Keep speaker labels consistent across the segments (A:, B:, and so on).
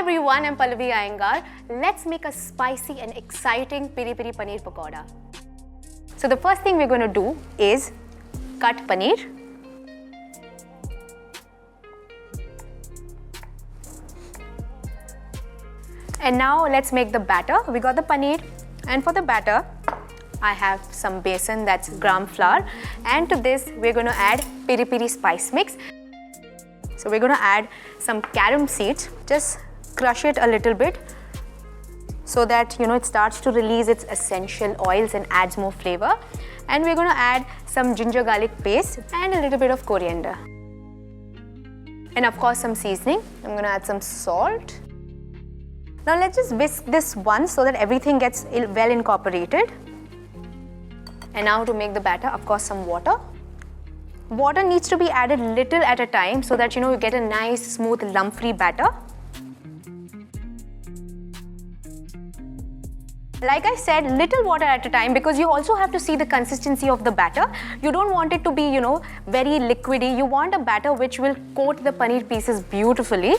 A: everyone, I'm Pallavi Iyengar. Let's make a spicy and exciting piri piri paneer pakoda. So the first thing we're going to do is cut paneer. And now let's make the batter. We got the paneer, and for the batter I have some besan, that's gram flour, and to this we're going to add piri piri spice mix. So we're going to add some carom seeds, just crush it a little bit so that it starts to release its essential oils and adds more flavor. And we're going to add some ginger garlic paste and a little bit of coriander. And of course some seasoning. I'm going to add some salt. Now let's just whisk this once so that everything gets well incorporated. And now to make the batter, of course some water. Water needs to be added little at a time so that you get a nice smooth lump-free batter. Like I said, little water at a time because you also have to see the consistency of the batter. You don't want it to be, very liquidy. You want a batter which will coat the paneer pieces beautifully.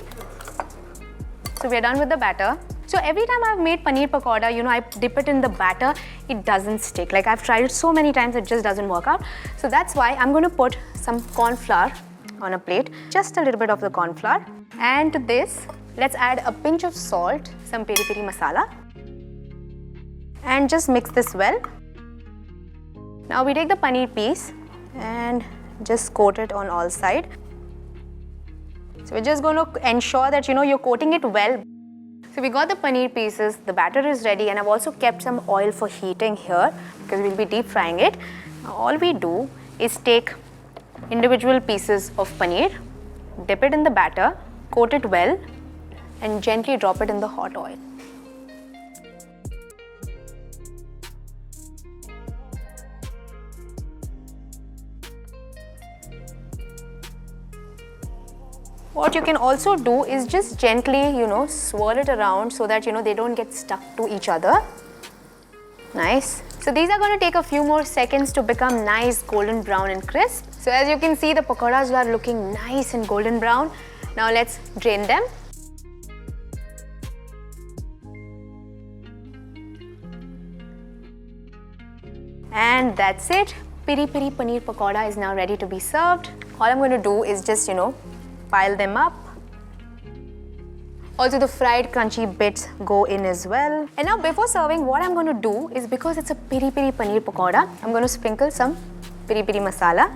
A: So we are done with the batter. So every time I've made paneer pakoda, I dip it in the batter, it doesn't stick. Like I've tried it so many times, it just doesn't work out. So that's why I'm going to put some corn flour on a plate, just a little bit of the corn flour. And to this, let's add a pinch of salt, some peri peri masala, and just mix this well. Now we take the paneer piece and just coat it on all sides. So we're just going to ensure that you're coating it well. So we got the paneer pieces, the batter is ready, and I've also kept some oil for heating here because we'll be deep frying it. Now all we do is take individual pieces of paneer, dip it in the batter, coat it well, and gently drop it in the hot oil. What you can also do is just gently, swirl it around so that, they don't get stuck to each other. Nice. So these are going to take a few more seconds to become nice golden brown and crisp. So as you can see, the pakoras are looking nice and golden brown. Now let's drain them. And that's it. Piri piri paneer pakoda is now ready to be served. All I'm going to do is just, pile them up. Also the fried crunchy bits go in as well. And now before serving, what I'm going to do is, because it's a piri piri paneer pakoda, I'm going to sprinkle some piri piri masala.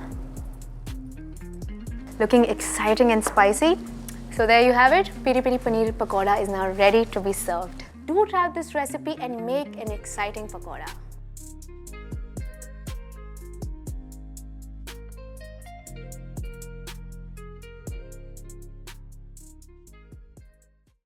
A: Looking exciting and spicy. So there you have it. Piri piri paneer pakoda is now ready to be served. Do try this recipe and make an exciting pakoda.